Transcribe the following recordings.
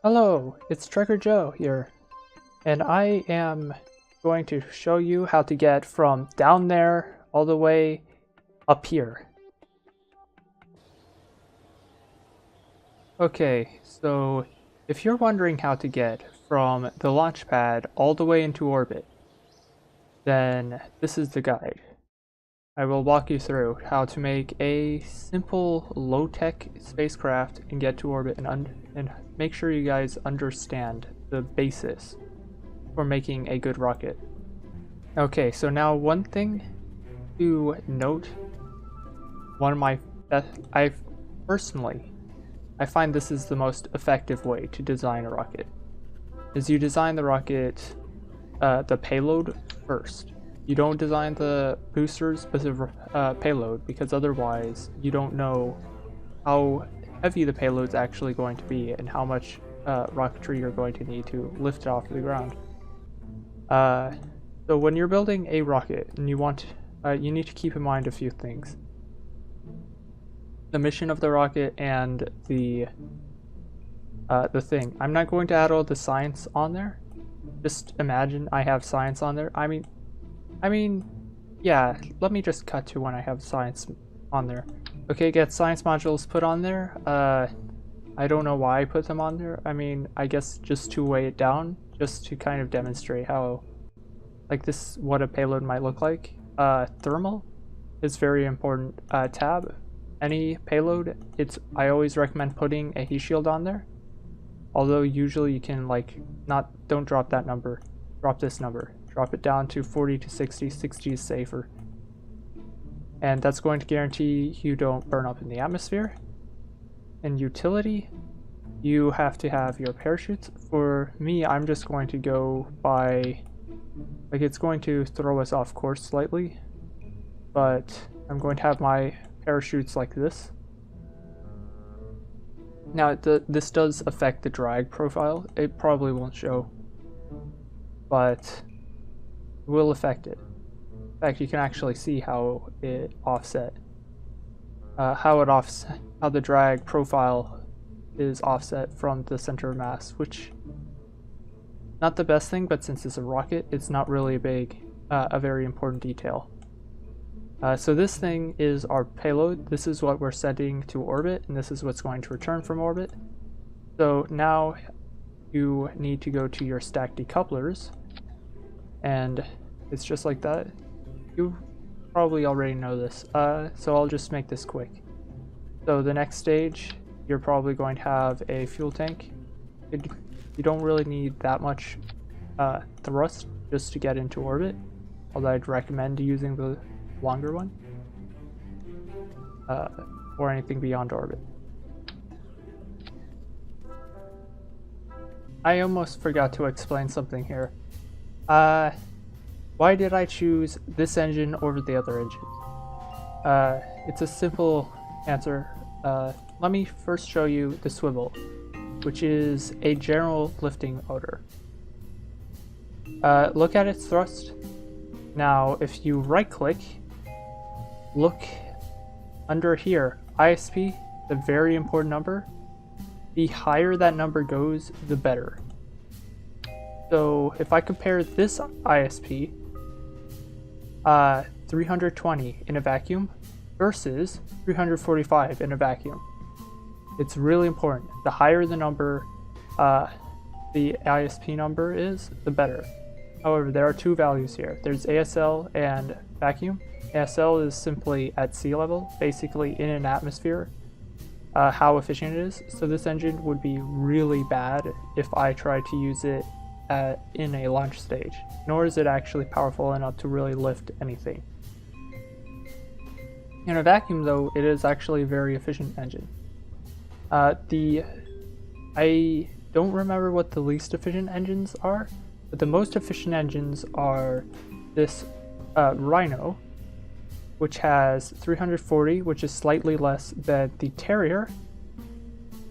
Hello, it's Trucker Joe here, and I am going to show you how to get from down there all the way up here. Okay, so if you're wondering how to get from the launch pad all the way into orbit, then this is the guide. I will walk you through how to make a simple low-tech spacecraft and get to orbit and make sure you guys understand the basis for making a good rocket. Okay, so now one thing to note, one of my best, I find this is the most effective way to design a rocket, is you design the rocket, the payload first. You don't design the boosters with the payload, because otherwise you don't know how heavy the payload is actually going to be and how much rocketry you're going to need to lift it off the ground. So when you're building a rocket and you need to keep in mind a few things. The mission of the rocket and the thing. I'm not going to add all the science on there. Just imagine I have science on there. I mean, yeah, let me just cut to when I have science on there. Okay, get science modules put on there. I don't know why I put them on there. I mean, I guess just to weigh it down, just to kind of demonstrate how, like this, what a payload might look like. Thermal is very important tab. Any payload, I always recommend putting a heat shield on there. Although usually you can don't drop that number, drop this number. Drop it down to 40 to 60, 60 is safer. And that's going to guarantee you don't burn up in the atmosphere. And utility, you have to have your parachutes. For me, I'm just going to go by, it's going to throw us off course slightly, but I'm going to have my parachutes like this. Now, this does affect the drag profile. It probably won't show, but will affect it. In fact, you can actually see how it offset, how the drag profile is offset from the center of mass, which not the best thing, but since it's a rocket, it's not really a very important detail. So this thing is our payload. This is what we're sending to orbit, and this is what's going to return from orbit. So now you need to go to your stack decouplers, and it's just like that. You probably already know this, so I'll just make this quick. So the next stage, you're probably going to have a fuel tank. You don't really need that much thrust just to get into orbit, although I'd recommend using the longer one, or anything beyond orbit. I almost forgot to explain something here. Why did I choose this engine over the other engines? It's a simple answer. Let me first show you the swivel, which is a general lifting motor. Look at its thrust. Now, if you right click, look under here, ISP, the very important number. The higher that number goes, the better. So if I compare this ISP, 320 in a vacuum versus 345 in a vacuum, it's really important. The higher the number, the ISP number is, the better. However, there are two values here. There's ASL and vacuum. ASL is simply at sea level, basically in an atmosphere, how efficient it is. So this engine would be really bad if I tried to use it in a launch stage, nor is it actually powerful enough to really lift anything. In a vacuum though, it is actually a very efficient engine. I don't remember what the least efficient engines are, but the most efficient engines are this Rhino, which has 340, which is slightly less than the Terrier.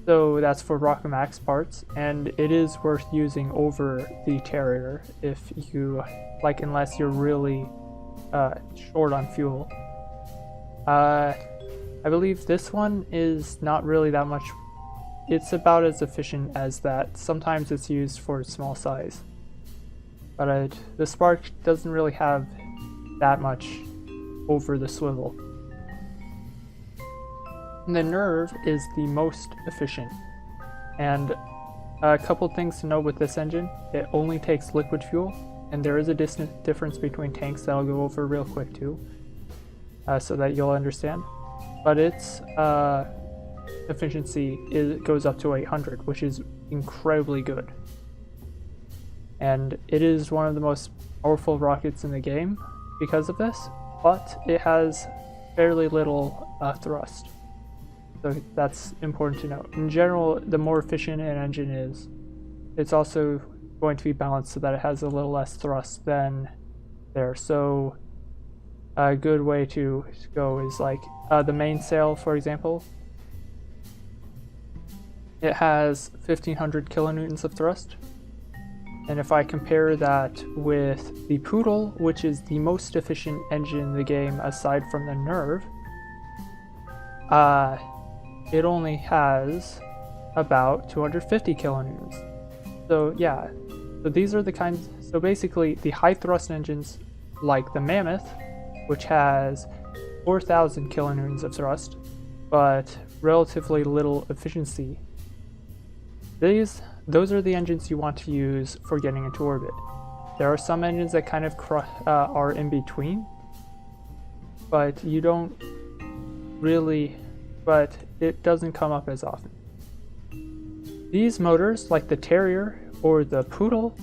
So that's for Rocket Max parts, and it is worth using over the Terrier if you unless you're really short on fuel. I believe this one is not really that much it's about as efficient as that. Sometimes it's used for small size. But the Spark doesn't really have that much over the swivel. And the Nerve is the most efficient. And a couple things to know with this engine: it only takes liquid fuel, and there is a difference between tanks that I'll go over real quick too, so that you'll understand. But its efficiency goes up to 800, which is incredibly good. And it is one of the most powerful rockets in the game because of this, but it has fairly little thrust. So that's important to note. In general, the more efficient an engine is, it's also going to be balanced so that it has a little less thrust than there. So a good way to go is like the mainsail, for example. It has 1500 kilonewtons of thrust. And if I compare that with the Poodle, which is the most efficient engine in the game aside from the Nerve, it only has about 250 kilonewtons. So yeah, so these are the kinds, so basically the high thrust engines like the Mammoth, which has 4000 kilonewtons of thrust, but relatively little efficiency. Those are the engines you want to use for getting into orbit. There are some engines that kind of are in between, but you don't really, but it doesn't come up as often. These motors, like the Terrier or the Poodle,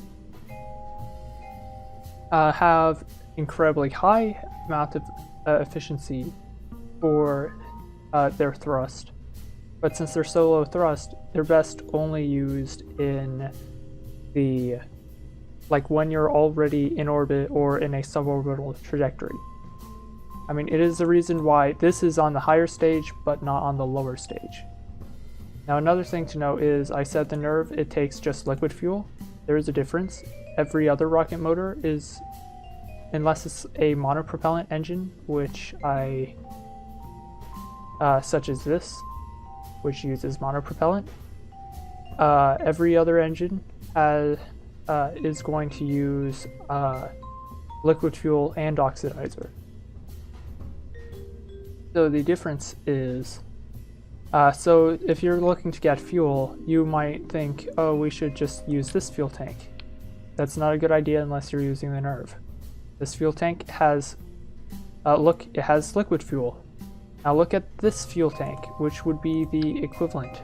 have incredibly high amount of efficiency for their thrust. But since they're so low thrust, they're best only used in the, like when you're already in orbit or in a suborbital trajectory. I mean, it is the reason why this is on the higher stage, but not on the lower stage. Now, another thing to note is I said the Nerve, it takes just liquid fuel. There is a difference. Every other rocket motor is, unless it's a monopropellant engine, which such as this, which uses monopropellant. Every other engine is going to use liquid fuel and oxidizer. So the difference is, so if you're looking to get fuel, you might think, oh, we should just use this fuel tank. That's not a good idea unless you're using the Nerve. This fuel tank has, it has liquid fuel. Now look at this fuel tank, which would be the equivalent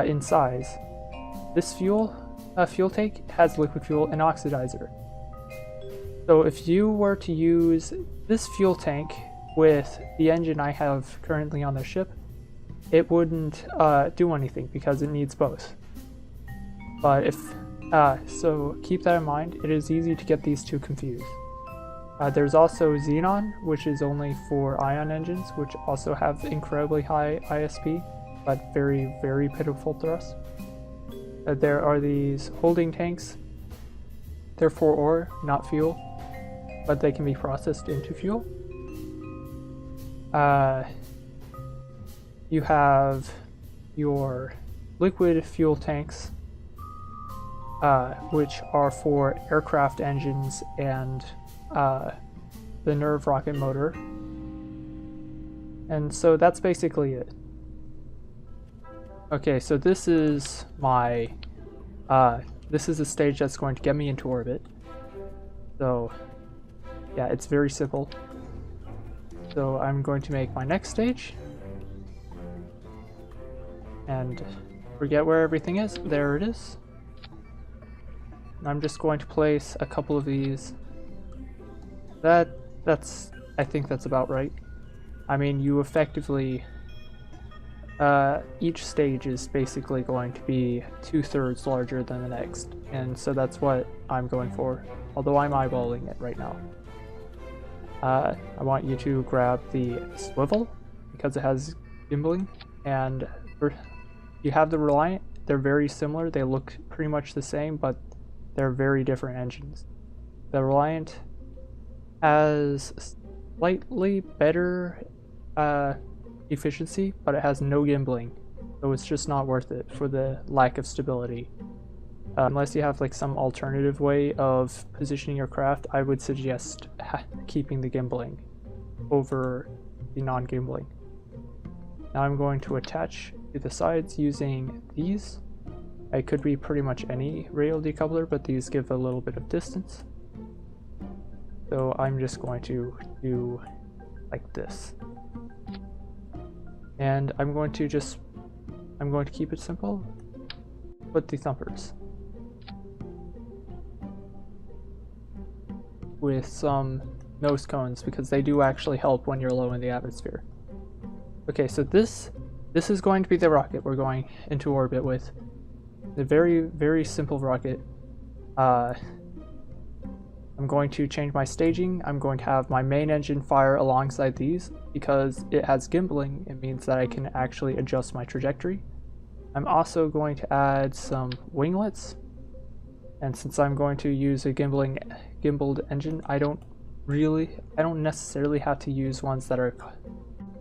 in size. This fuel tank has liquid fuel and oxidizer. So if you were to use this fuel tank with the engine I have currently on the ship, it wouldn't do anything because it needs both. But if so keep that in mind. It is easy to get these two confused. There's also Xenon, which is only for ion engines, which also have incredibly high ISP, but very, very pitiful thrust. There are these holding tanks. They're for ore, not fuel, but they can be processed into fuel. You have your liquid fuel tanks, which are for aircraft engines and the Nerve rocket motor. And so that's basically it. Okay, so this is my this is the stage that's going to get me into orbit. So yeah, it's very simple. So I'm going to make my next stage and forget where everything is. There it is. And I'm just going to place a couple of these. I think that's about right. I mean, you effectively, each stage is basically going to be 2/3 larger than the next, and so that's what I'm going for, although I'm eyeballing it right now. I want you to grab the swivel, because it has gimbaling, and you have the Reliant. They're very similar, they look pretty much the same, but they're very different engines. The Reliant has slightly better efficiency, but it has no gimbaling. so it's just not worth it for the lack of stability. Unless you have like some alternative way of positioning your craft, I would suggest keeping the gimbling over the non-gimbling. Now I'm going to attach to the sides using these. It could be pretty much any rail decoupler, but these give a little bit of distance. So I'm just going to do like this. And I'm going to keep it simple. Put the thumpers with some nose cones because they do actually help when you're low in the atmosphere. Okay, so this is going to be the rocket we're going into orbit with. The very, very simple rocket. I'm going to change my staging. I'm going to have my main engine fire alongside these because it has gimbaling. It means that I can actually adjust my trajectory. I'm also going to add some winglets. And since I'm going to use a gimbaled engine, I don't necessarily have to use ones that are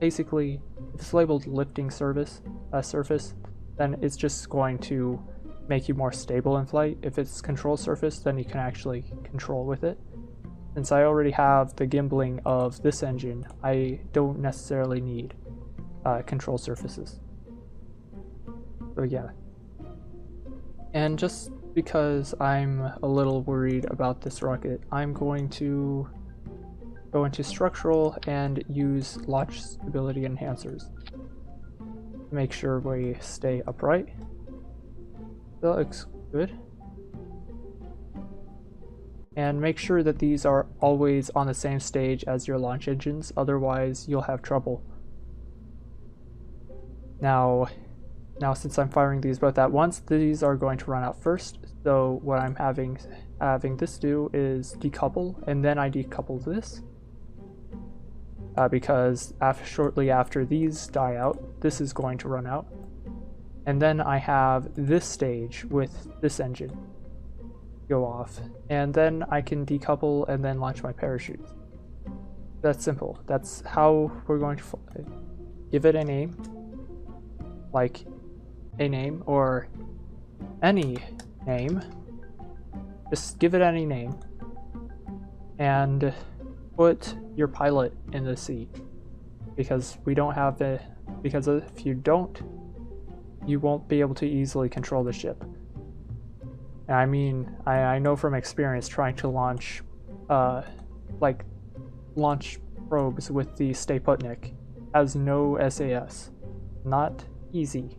basically, if it's labeled lifting surface, then it's just going to make you more stable in flight. If it's control surface, then you can actually control with it. Since I already have the gimbaling of this engine, I don't necessarily need control surfaces. So yeah. And just because I'm a little worried about this rocket, I'm going to go into structural and use launch stability enhancers to make sure we stay upright. That looks good. And make sure that these are always on the same stage as your launch engines, otherwise you'll have trouble. Now since I'm firing these both at once, these are going to run out first. So what I'm having this do is decouple, and then I decouple this. Because shortly after these die out, this is going to run out. And then I have this stage with this engine go off. And then I can decouple and then launch my parachutes. That's simple. That's how we're going to fly. Give it a name. Like a name or any name. Just give it any name. And put your pilot in the seat. Because we don't have the... Because if you don't, you won't be able to easily control the ship. And I mean, I know from experience trying to launch launch probes with the Stay Putnik has no SAS. Not easy.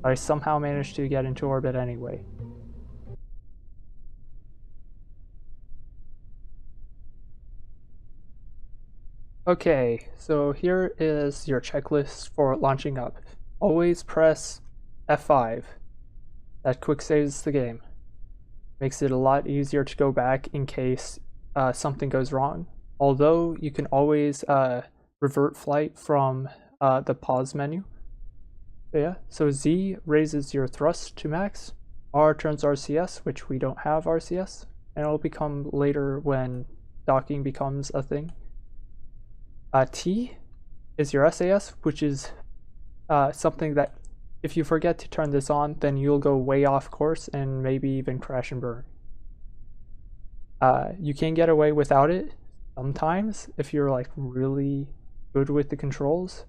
But I somehow managed to get into orbit anyway. Okay, so here is your checklist for launching up. Always press F5. That quick saves the game. Makes it a lot easier to go back in case something goes wrong. Although you can always revert flight from the pause menu. So yeah, so Z raises your thrust to max. R turns RCS, which we don't have RCS, and it'll become later when docking becomes a thing. T is your SAS, which is something that if you forget to turn this on, then you'll go way off course and maybe even crash and burn. You can get away without it sometimes if you're like really good with the controls,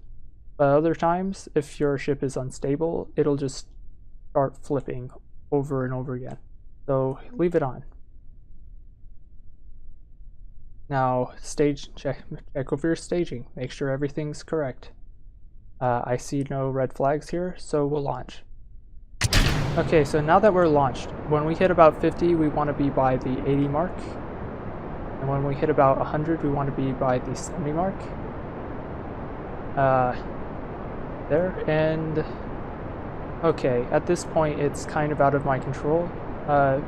but other times if your ship is unstable, it'll just start flipping over and over again. So leave it on. Now check over your staging, make sure everything's correct. I see no red flags here, so we'll launch. Okay, so now that we're launched, when we hit about 50, we want to be by the 80 mark. And when we hit about 100, we want to be by the 70 mark. There, and okay, at this point it's kind of out of my control.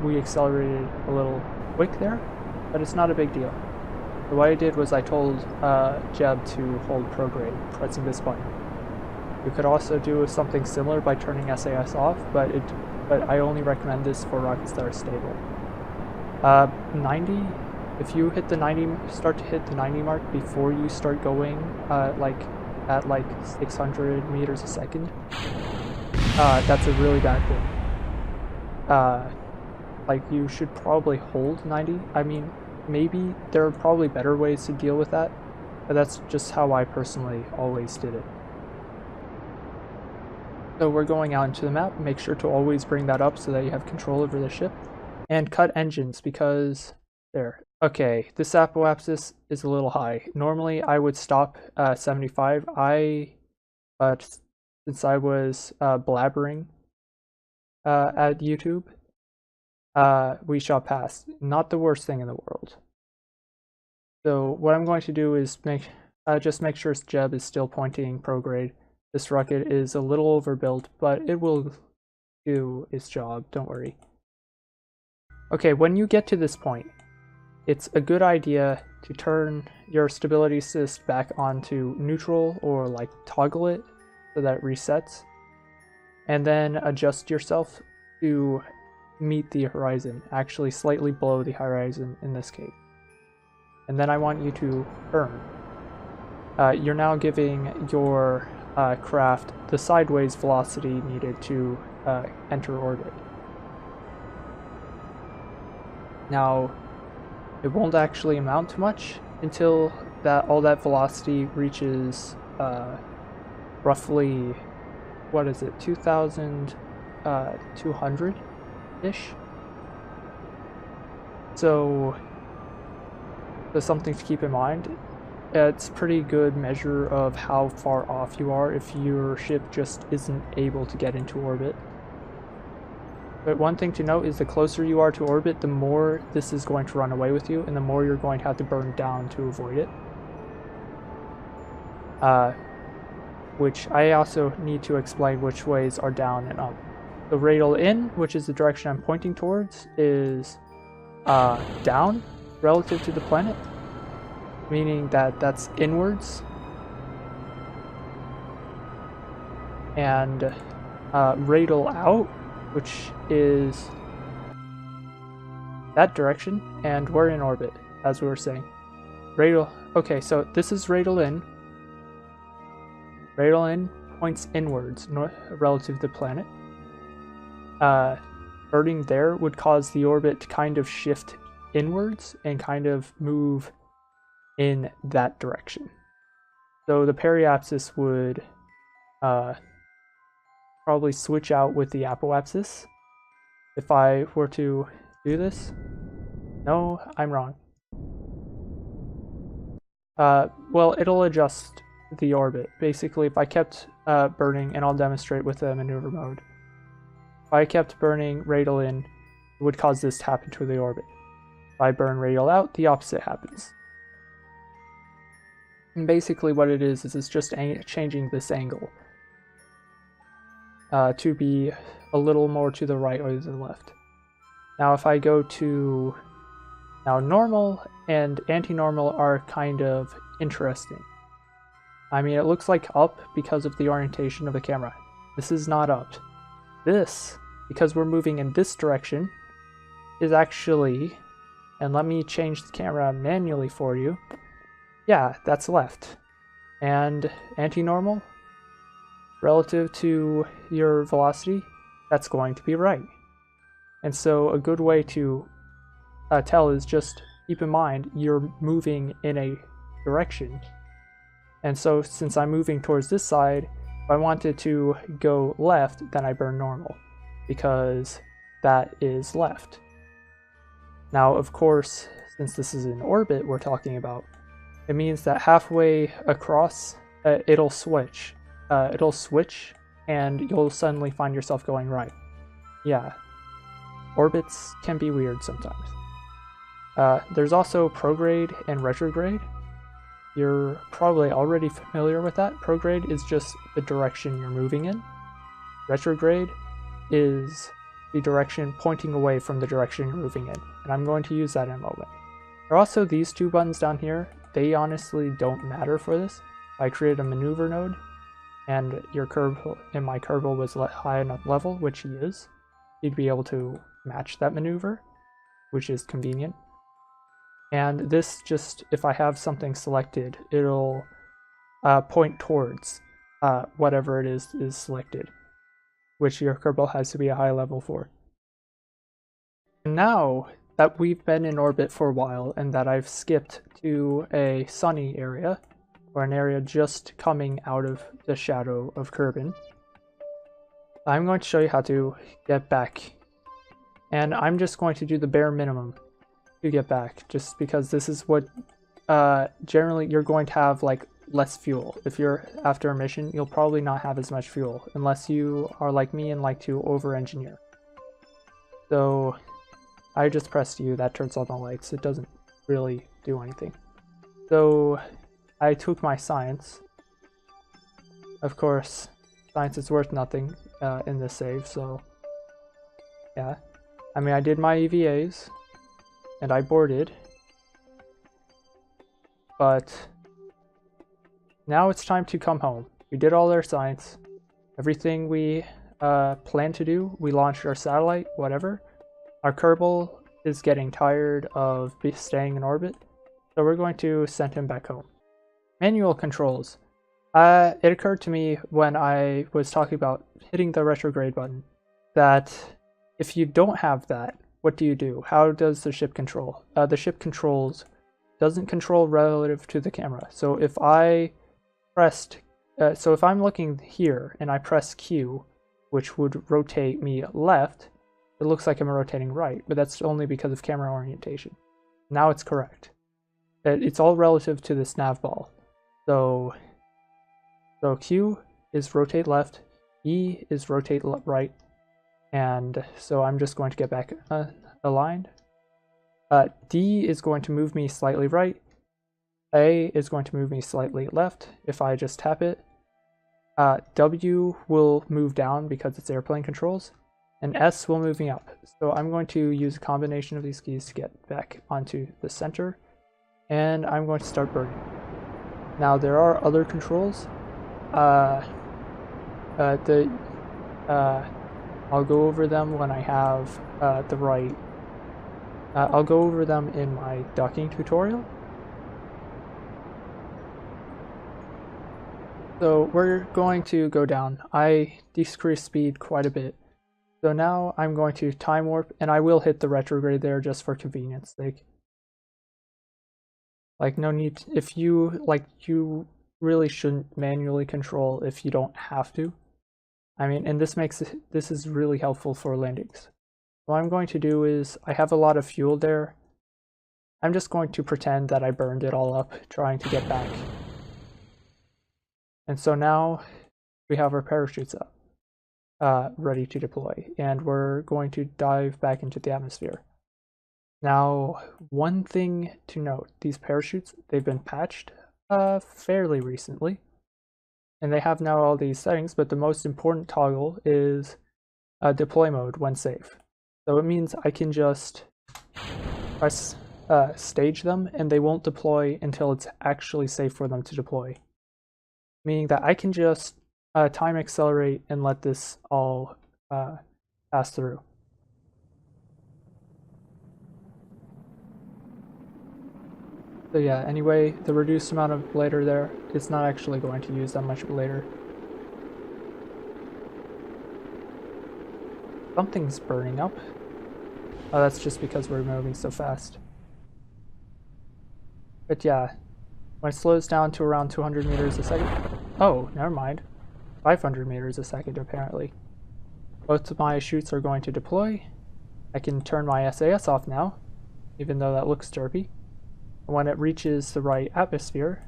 We accelerated a little quick there, but it's not a big deal. So what I did was I told Jeb to hold prograde, pressing this button. You could also do something similar by turning SAS off, but I only recommend this for rockets that are stable. 90, if you hit the 90, start to hit the 90 mark before you start going at 600 meters a second, that's a really bad thing. Like, you should probably hold 90. I mean, maybe there are probably better ways to deal with that, but that's just how I personally always did it. So we're going out into the map. Make sure to always bring that up so that you have control over the ship. And cut engines, because there. Okay, this apoapsis is a little high. Normally I would stop 75. But since I was blabbering at YouTube, we shall pass. Not the worst thing in the world. So what I'm going to do is just make sure Jeb is still pointing prograde. This rocket is a little overbuilt, but it will do its job, don't worry. Okay, when you get to this point, it's a good idea to turn your stability assist back onto neutral, or like toggle it so that it resets, and then adjust yourself to meet the horizon, actually slightly below the horizon in this case. And then I want you to burn. You're now giving your craft the sideways velocity needed to enter orbit. Now, it won't actually amount to much until all that velocity reaches roughly, what is it, 2,200-ish? So there's something to keep in mind. It's a pretty good measure of how far off you are if your ship just isn't able to get into orbit. But one thing to note is the closer you are to orbit, the more this is going to run away with you, and the more you're going to have to burn down to avoid it. Which I also need to explain which ways are down and up. The radial in, which is the direction I'm pointing towards, is down relative to the planet, meaning that that's inwards. And radial out, which is that direction, and we're in orbit, as we were saying. Radial, okay, so this is radial in. Radial in points inwards, relative to the planet. Burning there would cause the orbit to kind of shift inwards and kind of move in that direction. So the periapsis would probably switch out with the apoapsis if I were to do this. No, I'm wrong. Well, it'll adjust the orbit. Basically, if I kept burning, and I'll demonstrate with the maneuver mode, if I kept burning radial in, it would cause this to happen to the orbit. If I burn radial out, the opposite happens. And basically what it is it's just changing this angle to be a little more to the right or to the left. Now if I go to normal and anti-normal are kind of interesting. I mean, it looks like up because of the orientation of the camera. This is not up. This, because we're moving in this direction, is actually, and let me change the camera manually for you. Yeah, that's left. And anti-normal, relative to your velocity, that's going to be right. And so a good way to tell is just keep in mind you're moving in a direction. And so since I'm moving towards this side, if I wanted to go left, then I burn normal, because that is left. Now, of course, since this is an orbit we're talking about, it means that halfway across, it'll switch. It'll switch, and you'll suddenly find yourself going right. Yeah, orbits can be weird sometimes. There's also prograde and retrograde. You're probably already familiar with that. Prograde is just the direction you're moving in. Retrograde is the direction pointing away from the direction you're moving in. And I'm going to use that in a moment. There are also these two buttons down here. They honestly don't matter for this. I created a maneuver node, and your Kerbal, and my Kerbal was high enough level, which he is. You'd be able to match that maneuver, which is convenient. And this just, if I have something selected, it'll point towards whatever it is selected. which your Kerbal has to be a high level for. And now that we've been in orbit for a while and that I've skipped to a sunny area, or an area just coming out of the shadow of Kerbin, I'm going to show you how to get back. And I'm just going to do the bare minimum to get back, just because this is what generally you're going to have like less fuel. If you're after a mission, you'll probably not have as much fuel unless you are like me and like to over-engineer. So I just pressed U, that turns on the lights. It doesn't really do anything. So I took my science. Of course, science is worth nothing in this save, so yeah. I mean, I did my EVAs, and I boarded, but now it's time to come home. We did all our science, everything we planned to do. We launched our satellite, whatever. Our Kerbal is getting tired of staying in orbit, so we're going to send him back home. Manual controls. It occurred to me when I was talking about hitting the retrograde button that if you don't have that, what do you do? How does the ship control? The ship doesn't control relative to the camera. So if I pressed, if I'm looking here and I press Q, which would rotate me left, it looks like I'm rotating right, but that's only because of camera orientation. Now it's correct. It's all relative to this nav ball. So Q is rotate left, E is rotate right, and so I'm just going to get back aligned. D is going to move me slightly right. A is going to move me slightly left if I just tap it. W will move down because it's airplane controls, and S will move me up. So I'm going to use a combination of these keys to get back onto the center, and I'm going to start burning. Now there are other controls. I'll go over them when I have the right. I'll go over them in my docking tutorial. So we're going to go down. I decreased speed quite a bit. So now I'm going to time warp, and I will hit the retrograde there just for convenience sake. Like, no need, if you, like, you really shouldn't manually control if you don't have to. I mean, and this is really helpful for landings. What I'm going to do is, I have a lot of fuel there. I'm just going to pretend that I burned it all up trying to get back. And so now we have our parachutes up, ready to deploy, and we're going to dive back into the atmosphere. Now, one thing to note, these parachutes, they've been patched fairly recently, and they have now all these settings, but the most important toggle is deploy mode when safe. So it means I can just press stage them, and they won't deploy until it's actually safe for them to deploy. Meaning that I can just time accelerate and let this all pass through. So yeah, anyway, the reduced amount of bladder there, it's not actually going to use that much bladder. Something's burning up. Oh, that's just because we're moving so fast. But yeah, when it slows down to around 200 meters a second... Oh, never mind. 500 meters a second, apparently. Both of my chutes are going to deploy. I can turn my SAS off now, even though that looks derpy. When it reaches the right atmosphere,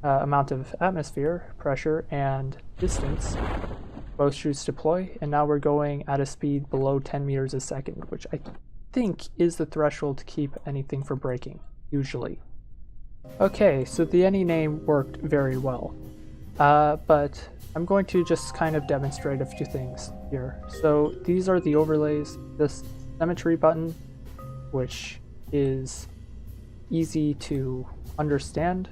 amount of atmosphere, pressure, and distance, both chutes deploy, and now we're going at a speed below 10 meters a second, which I think is the threshold to keep anything from breaking, usually. Okay, so the any name worked very well, but I'm going to just kind of demonstrate a few things here. So these are the overlays. This symmetry button, which is easy to understand.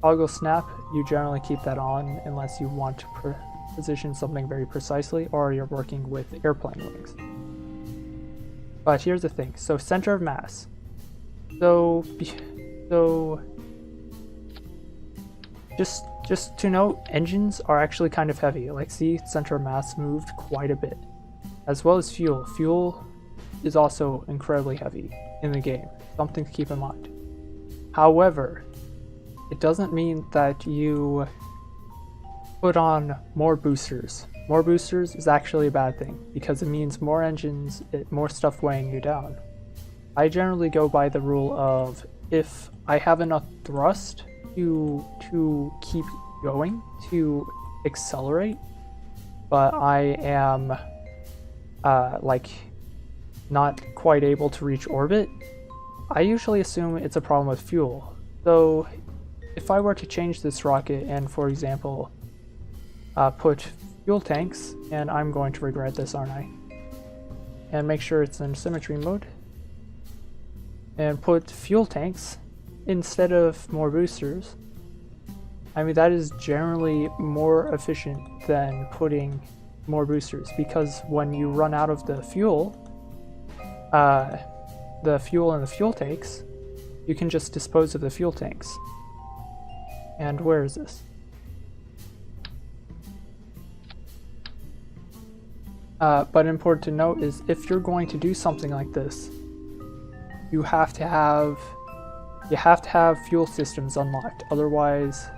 Toggle snap, you generally keep that on unless you want to position something very precisely or you're working with airplane wings. But here's the thing, so center of mass. So just just to note, engines are actually kind of heavy. Like, see, center of mass moved quite a bit. As well as fuel. Fuel is also incredibly heavy in the game. Something to keep in mind. However, it doesn't mean that you put on more boosters. More boosters is actually a bad thing, because it means more engines, more stuff weighing you down. I generally go by the rule of, if I have enough thrust to keep going, to accelerate, but I am like not quite able to reach orbit, I usually assume it's a problem with fuel. So if I were to change this rocket and, for example, put fuel tanks, and I'm going to regret this, aren't I? And make sure it's in symmetry mode, and put fuel tanks instead of more boosters, I mean, that is generally more efficient than putting more boosters, because when you run out of the fuel in the fuel tanks, you can just dispose of the fuel tanks. And where is this? But important to note is, if you're going to do something like this, you have to have fuel systems unlocked. Otherwise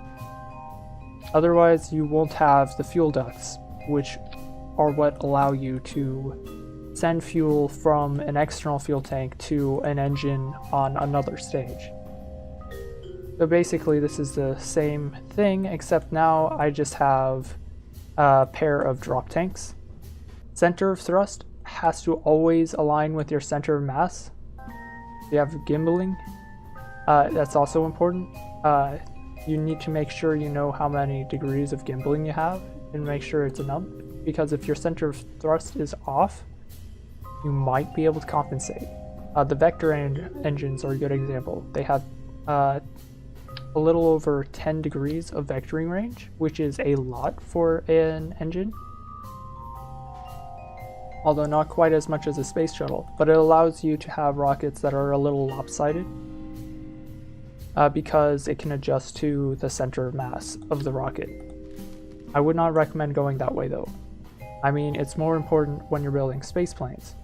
you won't have the fuel ducts, which are what allow you to send fuel from an external fuel tank to an engine on another stage. So basically this is the same thing, except now I just have a pair of drop tanks. Center of thrust has to always align with your center of mass. You have gimbaling. That's also important. You need to make sure you know how many degrees of gimbaling you have and make sure it's enough, because if your center of thrust is off, you might be able to compensate. The vector engines are a good example. They have a little over 10 degrees of vectoring range, which is a lot for an engine. Although not quite as much as a space shuttle, but it allows you to have rockets that are a little lopsided, because it can adjust to the center of mass of the rocket. I would not recommend going that way though. I mean, it's more important when you're building space planes,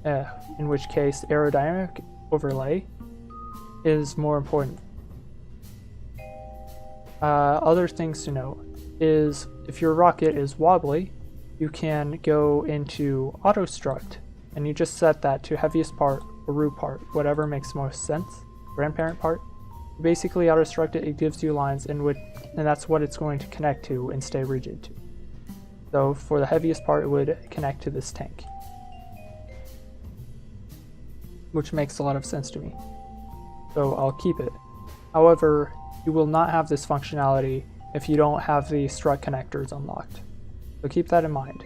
in which case aerodynamic overlay is more important. Other things to note is, if your rocket is wobbly, you can go into auto struct, and you just set that to heaviest part or root part, whatever makes most sense, grandparent part. You basically auto struct it, it gives you lines in which, and that's what it's going to connect to and stay rigid to. So for the heaviest part, it would connect to this tank, which makes a lot of sense to me. So I'll keep it. However, you will not have this functionality if you don't have the strut connectors unlocked. So keep that in mind.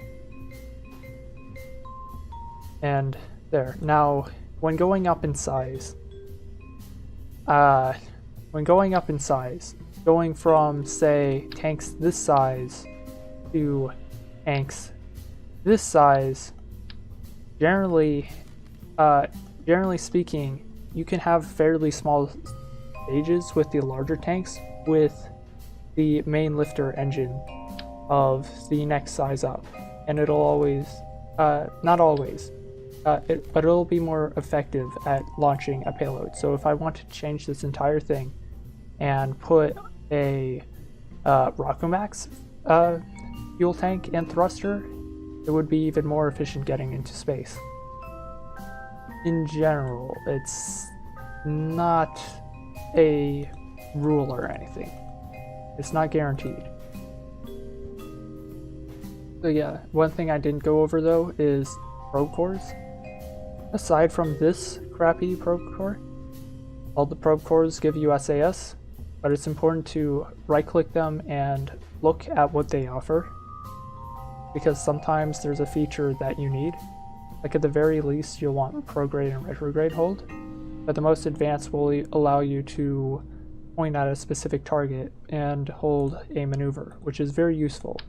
And there. Now, when going up in size, going from, say, tanks this size to tanks this size, generally speaking, you can have fairly small stages with the larger tanks with the main lifter engine of the next size up, and it'll always, not always, but it'll be more effective at launching a payload. So if I want to change this entire thing and put a Rockomax fuel tank and thruster, it would be even more efficient getting into space. In general, it's not a rule or anything. It's not guaranteed. So yeah, one thing I didn't go over though is probe cores. Aside from this crappy probe core, all the probe cores give you SAS, but it's important to right click them and look at what they offer, because sometimes there's a feature that you need. Like at the very least, you'll want prograde and retrograde hold, but the most advanced will allow you to point at a specific target and hold a maneuver, which is very useful.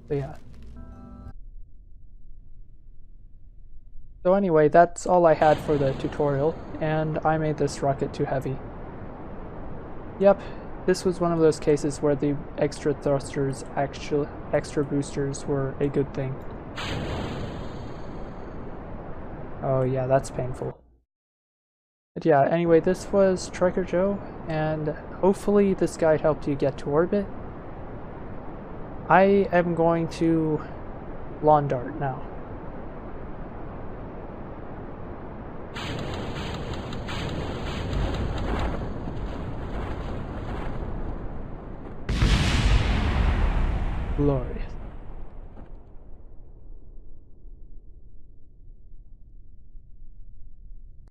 So yeah. So anyway, that's all I had for the tutorial, and I made this rocket too heavy. Yep, this was one of those cases where the extra thrusters, extra boosters were a good thing. Oh yeah, that's painful. But yeah, anyway, this was Striker Joe, and hopefully this guide helped you get to orbit. I am going to lawn dart now. Glory.